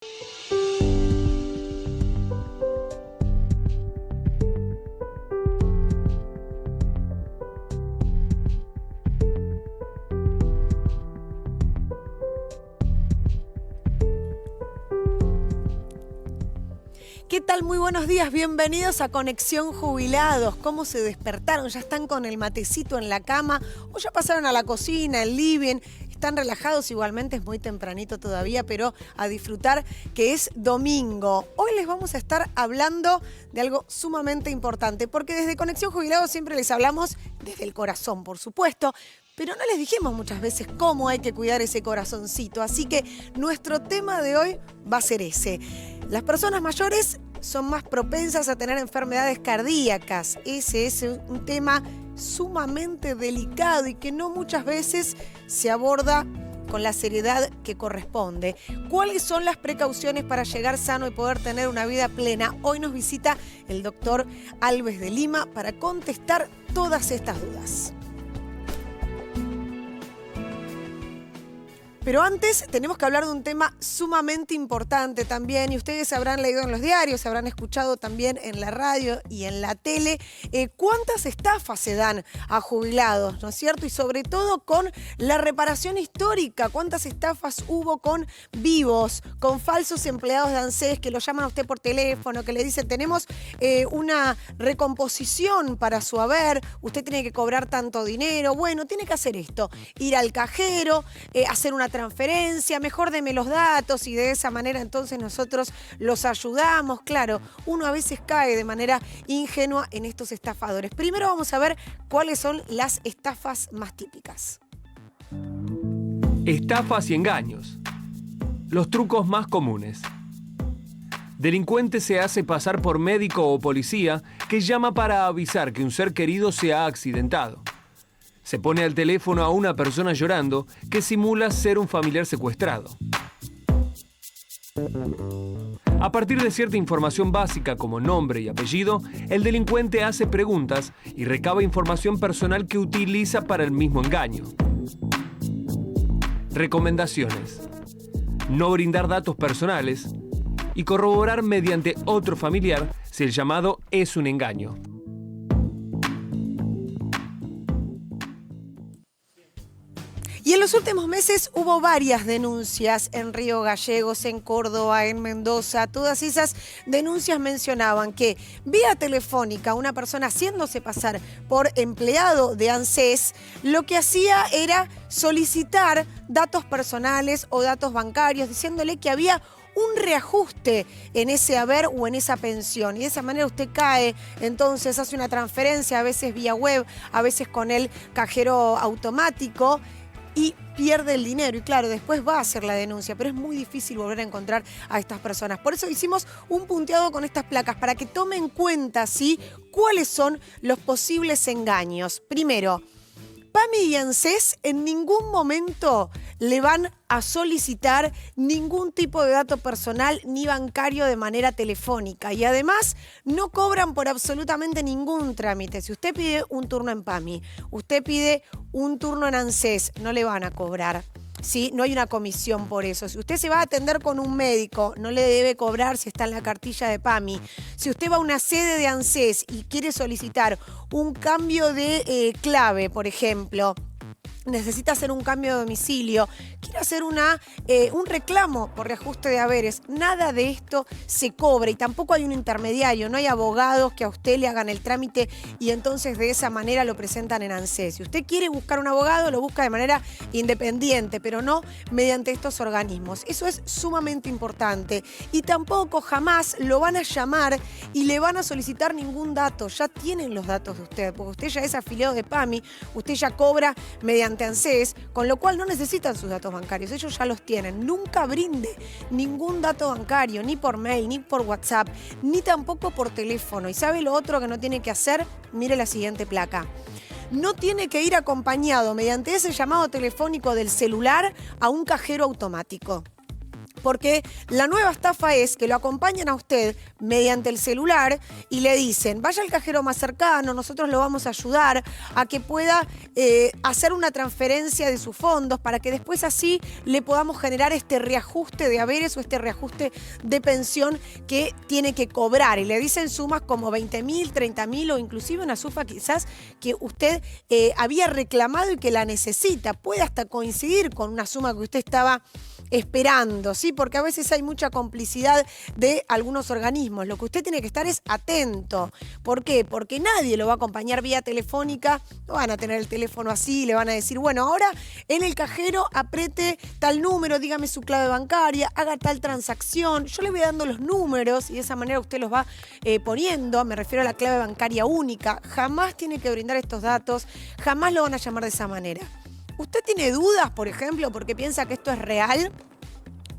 ¿Qué tal? Muy buenos días, bienvenidos a Conexión Jubilados. ¿Cómo se despertaron? ¿Ya están con el matecito en la cama? ¿O ya pasaron a la cocina, el living? ¿Están relajados? Igualmente es muy tempranito todavía, pero a disfrutar que es domingo. Hoy les vamos a estar hablando de algo sumamente importante, porque desde Conexión Jubilados siempre les hablamos desde el corazón, por supuesto, pero no les dijimos muchas veces cómo hay que cuidar ese corazoncito. Así que nuestro tema de hoy va a ser ese. Las personas mayores son más propensas a tener enfermedades cardíacas. Ese es un tema sumamente delicado y que no muchas veces se aborda con la seriedad que corresponde. ¿Cuáles son las precauciones para llegar sano y poder tener una vida plena? Hoy nos visita el doctor Alves de Lima para contestar todas estas dudas. Pero antes tenemos que hablar de un tema sumamente importante también, y ustedes habrán leído en los diarios, habrán escuchado también en la radio y en la tele, cuántas estafas se dan a jubilados, ¿no es cierto? Y sobre todo con la reparación histórica, cuántas estafas hubo con vivos, con falsos empleados de ANSES que lo llaman a usted por teléfono, que le dicen tenemos una recomposición para su haber, usted tiene que cobrar tanto dinero, bueno, tiene que hacer esto, ir al cajero, hacer una transferencia, mejor deme los datos y de esa manera entonces nosotros los ayudamos. Claro, uno a veces cae de manera ingenua en estos estafadores. Primero vamos a ver cuáles son las estafas más típicas. Estafas y engaños. Los trucos más comunes. Delincuente se hace pasar por médico o policía que llama para avisar que un ser querido se ha accidentado. Se pone al teléfono a una persona llorando que simula ser un familiar secuestrado. A partir de cierta información básica como nombre y apellido, el delincuente hace preguntas y recaba información personal que utiliza para el mismo engaño. Recomendaciones: no brindar datos personales y corroborar mediante otro familiar si el llamado es un engaño. Y en los últimos meses hubo varias denuncias en Río Gallegos, en Córdoba, en Mendoza. Todas esas denuncias mencionaban que vía telefónica una persona haciéndose pasar por empleado de ANSES lo que hacía era solicitar datos personales o datos bancarios diciéndole que había un reajuste en ese haber o en esa pensión. Y de esa manera usted cae, entonces hace una transferencia, a veces vía web, a veces con el cajero automático, y pierde el dinero. Y claro, después va a hacer la denuncia, pero es muy difícil volver a encontrar a estas personas. Por eso hicimos un punteado con estas placas, para que tomen en cuenta, ¿sí?, cuáles son los posibles engaños. Primero, PAMI y ANSES en ningún momento le van a solicitar ningún tipo de dato personal ni bancario de manera telefónica. Y además no cobran por absolutamente ningún trámite. Si usted pide un turno en PAMI, usted pide un turno en ANSES, no le van a cobrar. ¿Sí? No hay una comisión por eso. Si usted se va a atender con un médico, no le debe cobrar si está en la cartilla de PAMI. Si usted va a una sede de ANSES y quiere solicitar un cambio de clave, por ejemplo, necesita hacer un cambio de domicilio, quiere hacer un reclamo por reajuste de haberes, nada de esto se cobra y tampoco hay un intermediario, no hay abogados que a usted le hagan el trámite y entonces de esa manera lo presentan en ANSES. Si usted quiere buscar un abogado, lo busca de manera independiente, pero no mediante estos organismos. Eso es sumamente importante. Y tampoco jamás lo van a llamar y le van a solicitar ningún dato. Ya tienen los datos de usted, porque usted ya es afiliado de PAMI, usted ya cobra mediante ANSES, con lo cual no necesitan sus datos bancarios, ellos ya los tienen. Nunca brinde ningún dato bancario, ni por mail, ni por WhatsApp, ni tampoco por teléfono. ¿Y sabe lo otro que no tiene que hacer? Mire la siguiente placa. No tiene que ir acompañado mediante ese llamado telefónico del celular a un cajero automático. Porque la nueva estafa es que lo acompañan a usted mediante el celular y le dicen, vaya al cajero más cercano, nosotros lo vamos a ayudar a que pueda hacer una transferencia de sus fondos para que después así le podamos generar este reajuste de haberes o este reajuste de pensión que tiene que cobrar. Y le dicen sumas como 20.000, 30.000 o inclusive una suma quizás que usted había reclamado y que la necesita. Puede hasta coincidir con una suma que usted estaba esperando, ¿sí? Porque a veces hay mucha complicidad de algunos organismos. Lo que usted tiene que estar es atento. ¿Por qué? Porque nadie lo va a acompañar vía telefónica. No van a tener el teléfono así, le van a decir, bueno, ahora en el cajero apriete tal número, dígame su clave bancaria, haga tal transacción. Yo le voy dando los números y de esa manera usted los va poniendo. Me refiero a la clave bancaria única. Jamás tiene que brindar estos datos, jamás lo van a llamar de esa manera. ¿Usted tiene dudas, por ejemplo, porque piensa que esto es real?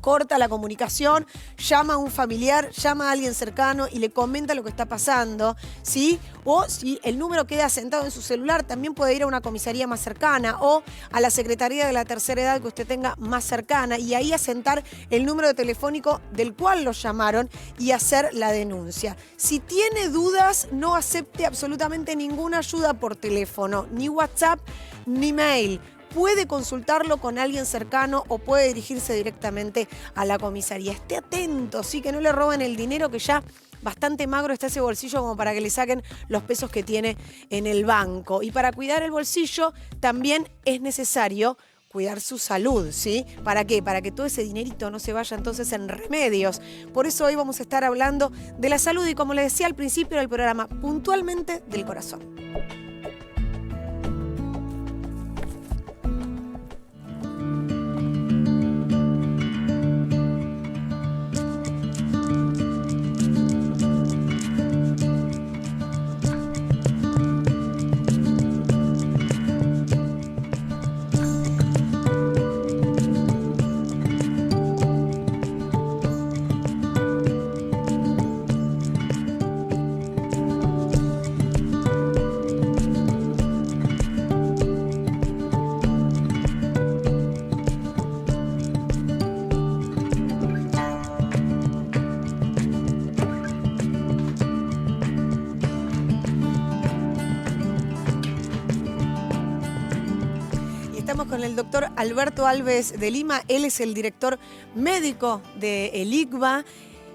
Corta la comunicación, llama a un familiar, llama a alguien cercano y le comenta lo que está pasando, ¿sí? O si el número queda sentado en su celular, también puede ir a una comisaría más cercana o a la Secretaría de la Tercera Edad que usted tenga más cercana y ahí asentar el número telefónico del cual lo llamaron y hacer la denuncia. Si tiene dudas, no acepte absolutamente ninguna ayuda por teléfono, ni WhatsApp, ni mail. Puede consultarlo con alguien cercano o puede dirigirse directamente a la comisaría. Esté atento, sí, que no le roben el dinero, que ya bastante magro está ese bolsillo como para que le saquen los pesos que tiene en el banco. Y para cuidar el bolsillo también es necesario cuidar su salud, ¿sí? ¿Para qué? Para que todo ese dinerito no se vaya entonces en remedios. Por eso hoy vamos a estar hablando de la salud y, como les decía al principio del programa, puntualmente del corazón. Estamos con el doctor Alberto Alves de Lima. Él es el director médico del ICBA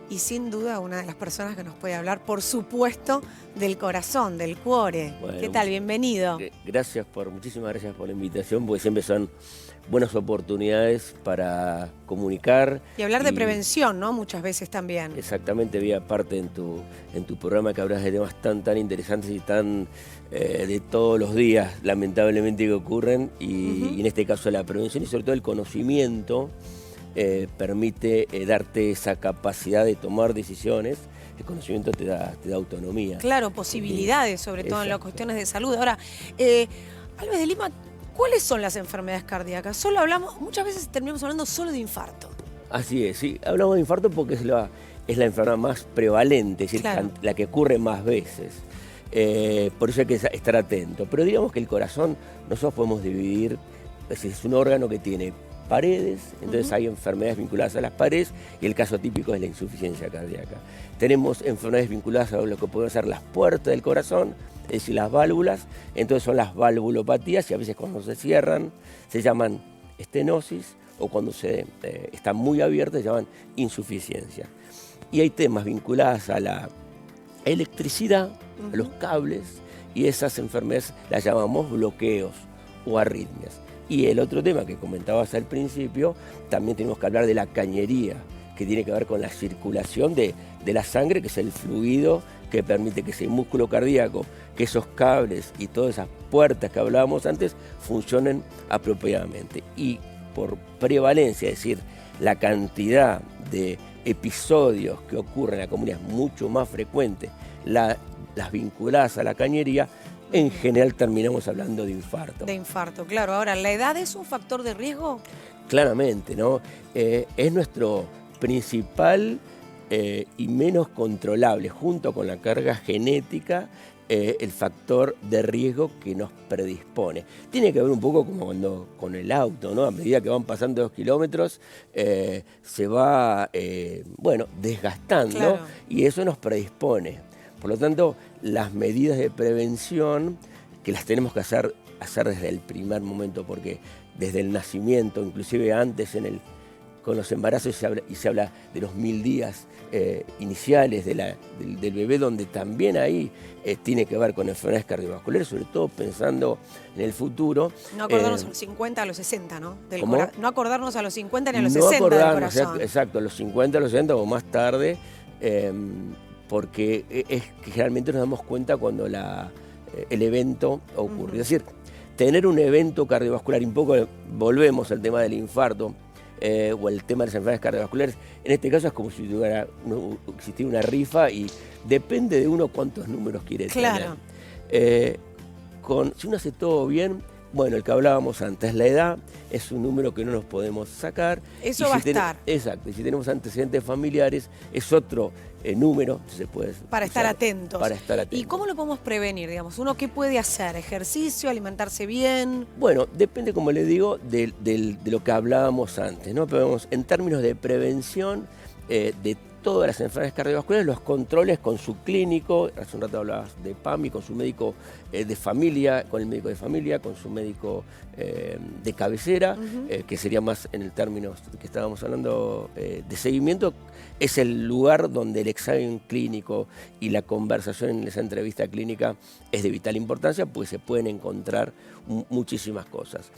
y sin duda una de las personas que nos puede hablar, por supuesto, del corazón, del cuore. Bueno, ¿qué tal? Bienvenido. Muchísimas gracias por la invitación, porque siempre son buenas oportunidades para comunicar. Y hablar de prevención, ¿no? Muchas veces también. Exactamente, había parte en tu programa que hablas de temas tan interesantes y tan de todos los días, lamentablemente, que ocurren, y en este caso la prevención y sobre todo el conocimiento permite darte esa capacidad de tomar decisiones. El conocimiento te da autonomía. Claro, posibilidades, sobre todo en las cuestiones de salud. Ahora, Alves de Lima, ¿cuáles son las enfermedades cardíacas? Muchas veces terminamos hablando solo de infarto. Así es, sí. Hablamos de infarto porque es la enfermedad más prevalente, es decir, claro, la que ocurre más veces. Por eso hay que estar atento. Pero digamos que el corazón, nosotros podemos dividir, es un órgano que tiene paredes, entonces hay enfermedades vinculadas a las paredes y el caso típico es la insuficiencia cardíaca. Tenemos enfermedades vinculadas a lo que pueden ser las puertas del corazón, es decir, las válvulas, entonces son las valvulopatías y a veces cuando se cierran se llaman estenosis o cuando están muy abiertas se llaman insuficiencia. Y hay temas vinculados a la electricidad, a los cables, y esas enfermedades las llamamos bloqueos o arritmias. Y el otro tema que comentabas al principio, también tenemos que hablar de la cañería, que tiene que ver con la circulación de la sangre, que es el fluido que permite que ese músculo cardíaco, que esos cables y todas esas puertas que hablábamos antes funcionen apropiadamente. Y por prevalencia, es decir, la cantidad de episodios que ocurren en la comunidad es mucho más frecuente, las vinculadas a la cañería, en general terminamos hablando de infarto. De infarto, claro. Ahora, ¿la edad es un factor de riesgo? Claramente, ¿no? Es nuestro principal y menos controlable, junto con la carga genética, el factor de riesgo que nos predispone. Tiene que ver un poco como cuando con el auto, ¿no? A medida que van pasando 2 kilómetros, se va, desgastando, claro, y eso nos predispone. Por lo tanto, las medidas de prevención, que las tenemos que hacer desde el primer momento, porque desde el nacimiento, inclusive antes con los embarazos se habla de los 1000 días iniciales del bebé, donde también ahí tiene que ver con enfermedades cardiovasculares, sobre todo pensando en el futuro. No acordarnos a los 50, a los 60, ¿no? No acordarnos a los 50 ni a los no 60 del corazón. Exacto, a los 50, a los 60 o más tarde, porque es que generalmente nos damos cuenta cuando el evento ocurre. Es decir, tener un evento cardiovascular, y un poco volvemos al tema del infarto, o el tema de las enfermedades cardiovasculares, en este caso es como si existiera una rifa y depende de uno cuántos números quiere tener. Si uno hace todo bien, bueno, el que hablábamos antes, la edad es un número que no nos podemos sacar. Eso va a estar. Exacto, y si tenemos antecedentes familiares, es otro número, se puede para estar atentos. Para estar atentos. ¿Y cómo lo podemos prevenir, digamos? ¿Uno qué puede hacer? ¿Ejercicio? ¿Alimentarse bien? Bueno, depende, como le digo, de lo que hablábamos antes, ¿no? Pero vamos, en términos de prevención de todas las enfermedades cardiovasculares, los controles con su clínico, hace un rato hablabas de PAMI, con su médico de familia, con el médico de familia, con su médico de cabecera, que sería más en el término que estábamos hablando de seguimiento, es el lugar donde el examen clínico y la conversación en esa entrevista clínica es de vital importancia, porque se pueden encontrar muchísimas cosas.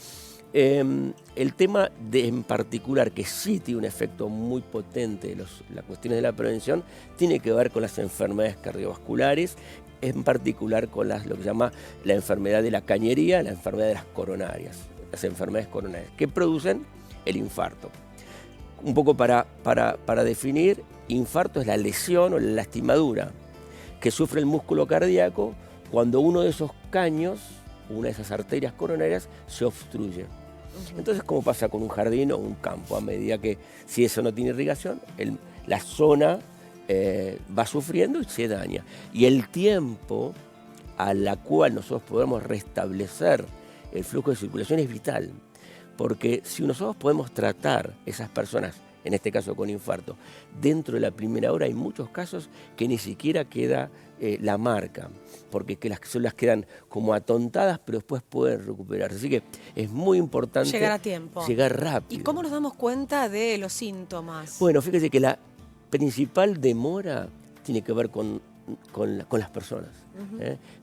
El tema en particular, que sí tiene un efecto muy potente, las cuestiones de la prevención, tiene que ver con las enfermedades cardiovasculares, en particular con lo que se llama la enfermedad de la cañería, la enfermedad de las coronarias, las enfermedades coronarias, que producen el infarto. Un poco para definir, infarto es la lesión o la lastimadura que sufre el músculo cardíaco cuando uno de esos caños, una de esas arterias coronarias, se obstruye. Entonces, ¿cómo pasa con un jardín o un campo? A medida que, si eso no tiene irrigación, la zona va sufriendo y se daña. Y el tiempo a la cual nosotros podemos restablecer el flujo de circulación es vital. Porque si nosotros podemos tratar esas personas, en este caso con infarto, dentro de la primera hora, hay muchos casos que ni siquiera queda la marca, porque las células quedan como atontadas, pero después pueden recuperarse. Así que es muy importante llegar a tiempo, llegar rápido. ¿Y cómo nos damos cuenta de los síntomas? Bueno, fíjese que la principal demora tiene que ver con las personas.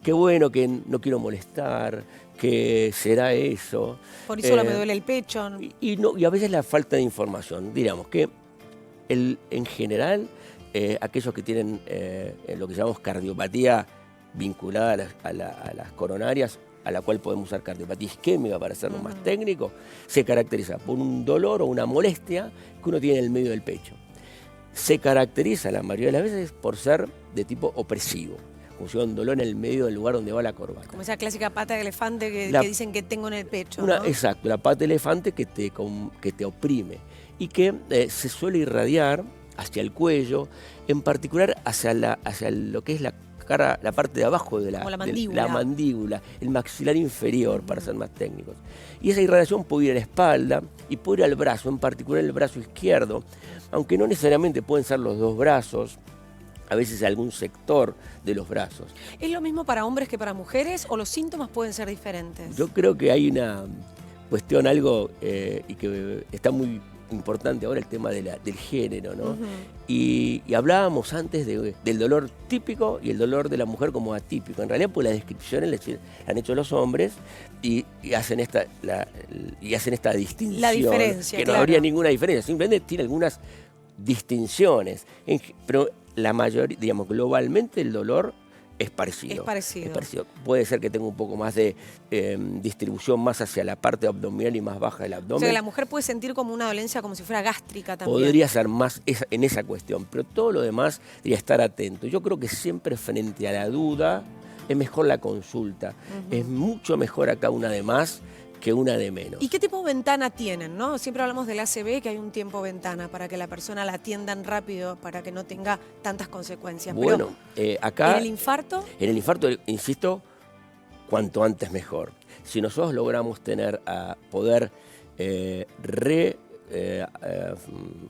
Qué bueno, que no quiero molestar, que será eso. Por eso me duele el pecho. Y a veces la falta de información. Diríamos que en general, aquellos que tienen lo que llamamos cardiopatía vinculada a las coronarias, a la cual podemos usar cardiopatía isquémica para hacerlo más técnico, se caracteriza por un dolor o una molestia que uno tiene en el medio del pecho. Se caracteriza la mayoría de las veces por ser de tipo opresivo, como si hubiera un dolor en el medio del lugar donde va la corbata. Como esa clásica pata de elefante que dicen que tengo en el pecho, ¿no? Exacto, la pata de elefante que te oprime y que se suele irradiar hacia el cuello, en particular hacia lo que es la parte de abajo de la mandíbula, el maxilar inferior, para ser más técnicos. Y esa irradiación puede ir a la espalda y puede ir al brazo, en particular el brazo izquierdo, aunque no necesariamente pueden ser los dos brazos, a veces algún sector de los brazos. ¿Es lo mismo para hombres que para mujeres o los síntomas pueden ser diferentes? Yo creo que hay una cuestión, y que está muy importante ahora, el tema del género, ¿no? Y hablábamos antes del dolor típico y el dolor de la mujer como atípico. En realidad, pues las descripciones las han hecho los hombres y hacen esta distinción. La diferencia, que no habría ninguna diferencia, simplemente tiene algunas distinciones. Pero la mayoría, digamos, globalmente el dolor es parecido. Es parecido. Puede ser que tenga un poco más de distribución más hacia la parte abdominal y más baja del abdomen. O sea, que la mujer puede sentir como una dolencia como si fuera gástrica también. Podría ser más en esa cuestión, pero todo lo demás debería estar atento. Yo creo que siempre frente a la duda es mejor la consulta. Es mucho mejor acá una de más que una de menos. ¿Y qué tipo de ventana tienen, no? Siempre hablamos del ACV, que hay un tiempo ventana para que la persona la atiendan rápido, para que no tenga tantas consecuencias. Bueno, acá... ¿En el infarto? En el infarto, insisto, cuanto antes mejor. Si nosotros logramos poder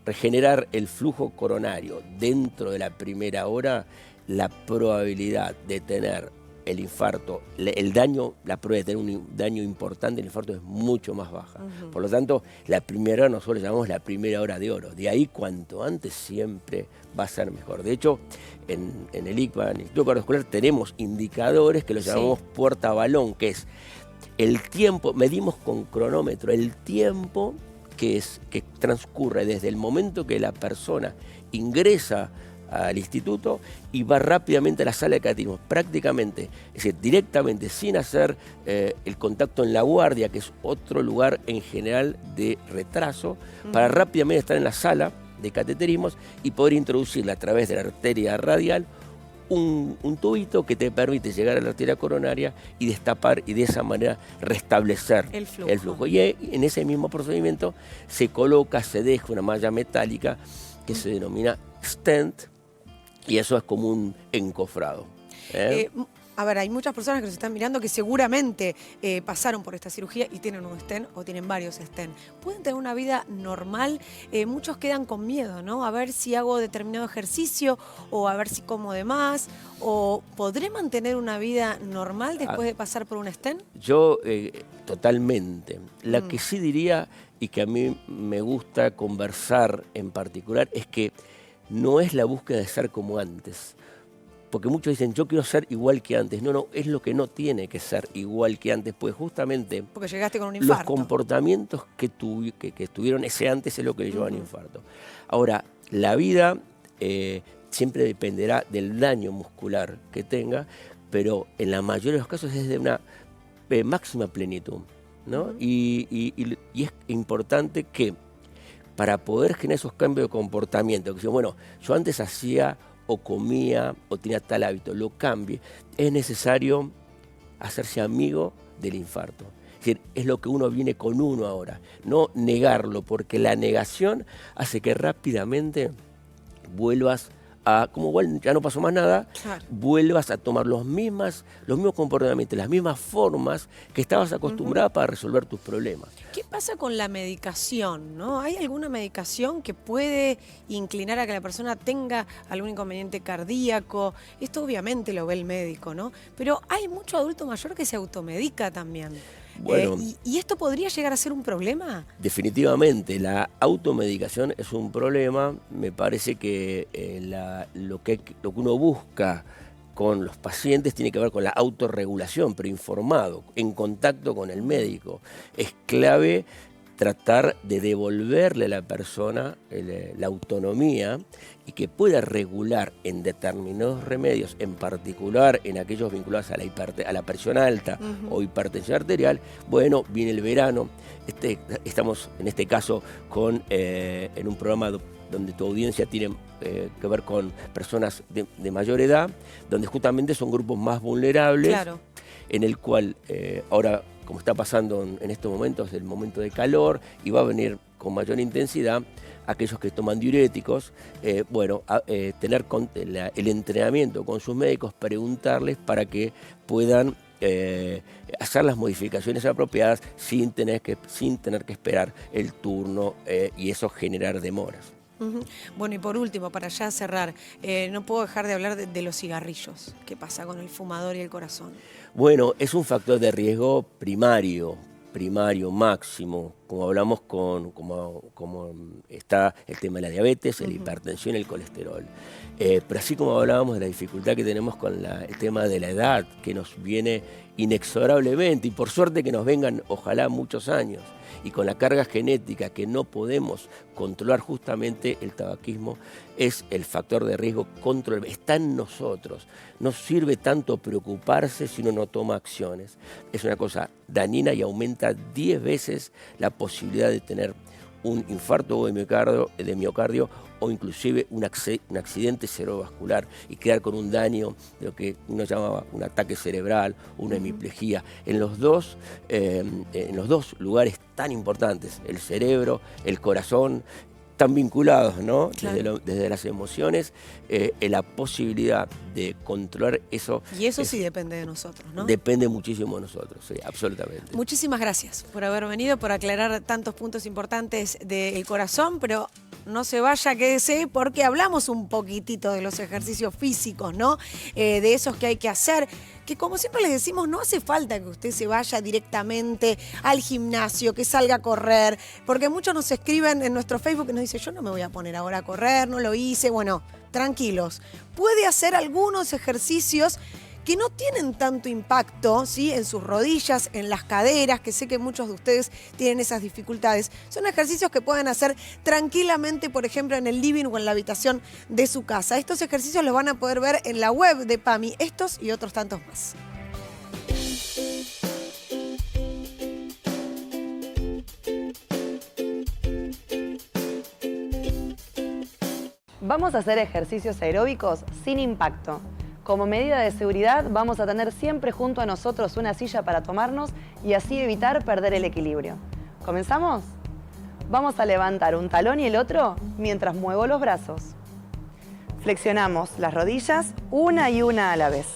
regenerar el flujo coronario dentro de la primera hora, la probabilidad de tener el infarto, el daño, la prueba de tener un daño importante en el infarto es mucho más baja. Por lo tanto, la primera hora nosotros llamamos la primera hora de oro. De ahí, cuanto antes, siempre va a ser mejor. De hecho, en el ICBA, en el Instituto Cardiovascular, tenemos indicadores que los llamamos puerta balón, que es el tiempo, medimos con cronómetro el tiempo que transcurre desde el momento que la persona ingresa al instituto y va rápidamente a la sala de cateterismo, prácticamente, es decir, directamente, sin hacer el contacto en la guardia, que es otro lugar en general de retraso, para rápidamente estar en la sala de cateterismos y poder introducirle a través de la arteria radial un tubito que te permite llegar a la arteria coronaria y destapar y de esa manera restablecer el flujo. Y en ese mismo procedimiento se deja una malla metálica que se denomina stent, y eso es como un encofrado. A ver, hay muchas personas que nos están mirando que seguramente pasaron por esta cirugía y tienen un stent o tienen varios stent. ¿Pueden tener una vida normal? Muchos quedan con miedo, ¿no? A ver si hago determinado ejercicio o a ver si como de más. ¿O podré mantener una vida normal después de pasar por un stent? Yo totalmente. La que sí diría, y que a mí me gusta conversar en particular, es que no es la búsqueda de ser como antes. Porque muchos dicen, yo quiero ser igual que antes. No, es lo que no tiene que ser igual que antes, pues justamente... Porque llegaste con un infarto. Los comportamientos que tuvieron ese antes es lo que le lleva al infarto. Ahora, la vida siempre dependerá del daño muscular que tenga, pero en la mayoría de los casos es de una máxima plenitud, ¿no? Y es importante que para poder generar esos cambios de comportamiento, que si, bueno, yo antes hacía o comía o tenía tal hábito, lo cambie, es necesario hacerse amigo del infarto. Es decir, es lo que uno viene con uno ahora, no negarlo, porque la negación hace que rápidamente vuelvas a, como igual ya no pasó más nada, vuelvas a tomar los mismos comportamientos, las mismas formas que estabas acostumbrada para resolver tus problemas. ¿Qué pasa con la medicación, no? ¿Hay alguna medicación que puede inclinar a que la persona tenga algún inconveniente cardíaco? Esto obviamente lo ve el médico, ¿no? Pero hay mucho adulto mayor que se automedica también. Bueno, ¿Y esto podría llegar a ser un problema? Definitivamente, la automedicación es un problema. Me parece que lo que uno busca con los pacientes tiene que ver con la autorregulación, pero informado, en contacto con el médico. Es clave tratar de devolverle a la persona la autonomía y que pueda regular en determinados remedios, en particular en aquellos vinculados a la presión alta o hipertensión arterial. Bueno, viene el verano, estamos en este caso en un programa donde tu audiencia tiene que ver con personas de mayor edad, donde justamente son grupos más vulnerables, en el cual ahora, como está pasando en estos momentos, el momento de calor, y va a venir con mayor intensidad, aquellos que toman diuréticos, tener el entrenamiento con sus médicos, preguntarles para que puedan hacer las modificaciones apropiadas sin tener que esperar el turno y eso generar demoras. Bueno, y por último, para ya cerrar, no puedo dejar de hablar de los cigarrillos. ¿Qué pasa con el fumador y el corazón? Bueno, es un factor de riesgo primario máximo, como hablamos como está el tema de la diabetes, la hipertensión y el colesterol. Pero así como hablábamos de la dificultad que tenemos con el tema de la edad, que nos viene inexorablemente, y por suerte que nos vengan, ojalá, muchos años, y con la carga genética que no podemos controlar, justamente el tabaquismo es el factor de riesgo controlable. Está en nosotros. No sirve tanto preocuparse si uno no toma acciones. Es una cosa dañina y aumenta 10 veces la posibilidad de tener un infarto de miocardio o inclusive un accidente cerebrovascular y quedar con un daño de lo que uno llamaba un ataque cerebral, una hemiplegia, en los dos lugares tan importantes, el cerebro, el corazón, tan vinculados, ¿no? Claro. Desde las emociones, la posibilidad de controlar eso. Y eso sí depende de nosotros, ¿no? Depende muchísimo de nosotros, sí, absolutamente. Muchísimas gracias por haber venido, por aclarar tantos puntos importantes del corazón, pero no se vaya, quédese, porque hablamos un poquitito de los ejercicios físicos, ¿no? De esos que hay que hacer, que como siempre les decimos, no hace falta que usted se vaya directamente al gimnasio, que salga a correr, porque muchos nos escriben en nuestro Facebook y nos dicen, yo no me voy a poner ahora a correr, no lo hice. Bueno, tranquilos, puede hacer algunos ejercicios que no tienen tanto impacto, ¿sí?, en sus rodillas, en las caderas, que sé que muchos de ustedes tienen esas dificultades. Son ejercicios que pueden hacer tranquilamente, por ejemplo, en el living o en la habitación de su casa. Estos ejercicios los van a poder ver en la web de PAMI, estos y otros tantos más. Vamos a hacer ejercicios aeróbicos sin impacto. Como medida de seguridad vamos a tener siempre junto a nosotros una silla para tomarnos y así evitar perder el equilibrio. ¿Comenzamos? Vamos a levantar un talón y el otro mientras muevo los brazos. Flexionamos las rodillas una y una a la vez.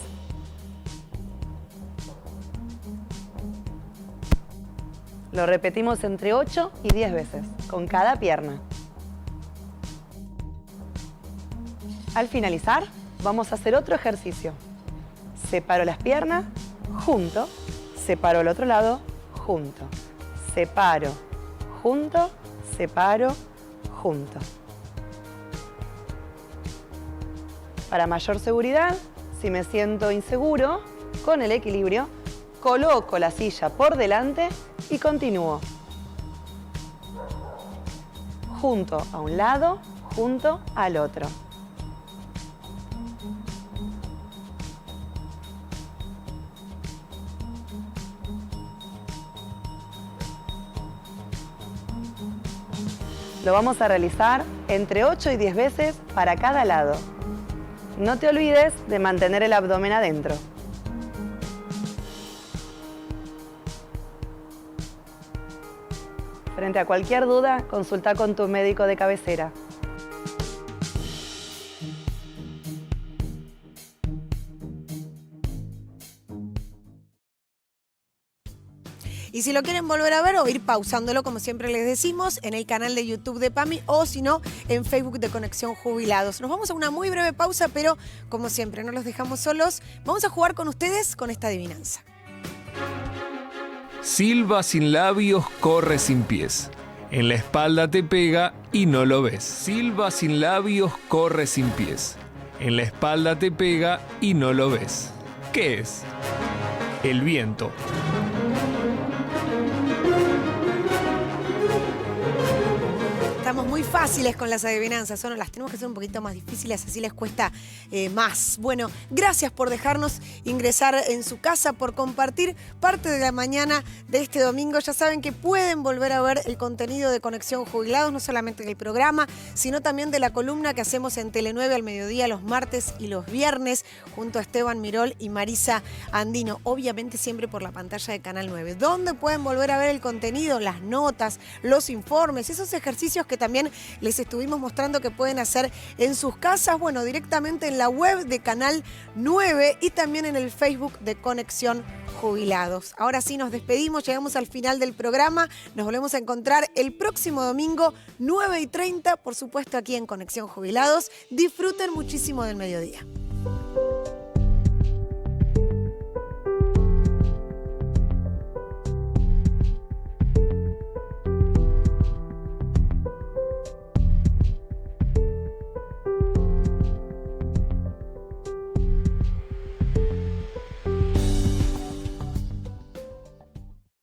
Lo repetimos entre 8 y 10 veces, con cada pierna. Al finalizar, vamos a hacer otro ejercicio. Separo las piernas, junto, separo el otro lado, junto, separo, junto, separo, junto. Para mayor seguridad, si me siento inseguro, con el equilibrio, coloco la silla por delante y continúo. Junto a un lado, junto al otro. Lo vamos a realizar entre 8 y 10 veces para cada lado. No te olvides de mantener el abdomen adentro. Frente a cualquier duda, consulta con tu médico de cabecera. Y si lo quieren volver a ver o ir pausándolo, como siempre les decimos, en el canal de YouTube de PAMI o si no, en Facebook de Conexión Jubilados. Nos vamos a una muy breve pausa, pero como siempre, no los dejamos solos. Vamos a jugar con ustedes con esta adivinanza. Silba sin labios, corre sin pies. En la espalda te pega y no lo ves. Silba sin labios, corre sin pies. En la espalda te pega y no lo ves. ¿Qué es? El viento. Estamos muy fáciles con las adivinanzas, ¿o no? Las tenemos que hacer un poquito más difíciles, así les cuesta más. Bueno, gracias por dejarnos ingresar en su casa, por compartir parte de la mañana de este domingo. Ya saben que pueden volver a ver el contenido de Conexión Jubilados, no solamente del programa, sino también de la columna que hacemos en Tele9 al mediodía, los martes y los viernes, junto a Esteban Mirol y Marisa Andino. Obviamente siempre por la pantalla de Canal 9, donde pueden volver a ver el contenido, las notas, los informes, esos ejercicios que también les estuvimos mostrando que pueden hacer en sus casas, bueno, directamente en la web de Canal 9 y también en el Facebook de Conexión Jubilados. Ahora sí nos despedimos, llegamos al final del programa, nos volvemos a encontrar el próximo domingo 9:30, por supuesto aquí en Conexión Jubilados. Disfruten muchísimo del mediodía.